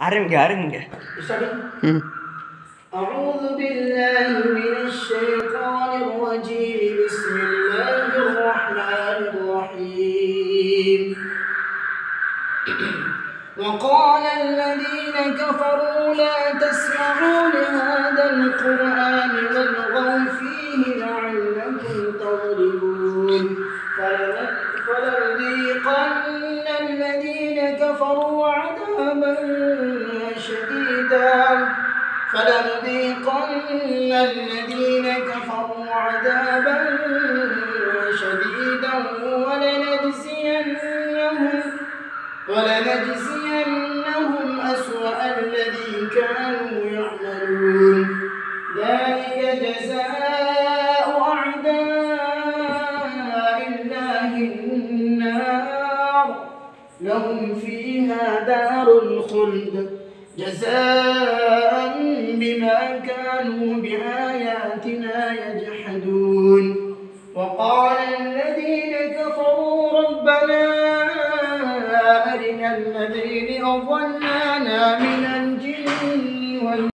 Arin enggak? أعوذ بالله من الشيطان الرجيم بسم الله الرحمن الرحيم وقال الذين كفروا لا تسمعوا لهذا القرآن والغوا فيه لعلكم تغلبون فلنذيقن الذين كفروا عذابا شديدا ولنجزينهم أسوأ الذي كانوا يعملون ذلك جزاء أعداء الله النار لهم فيها دار الخلد جزاء بما كانوا بآياتنا يجحدون وقال الذين كفروا ربنا أرنا الذين أضلانا من الجن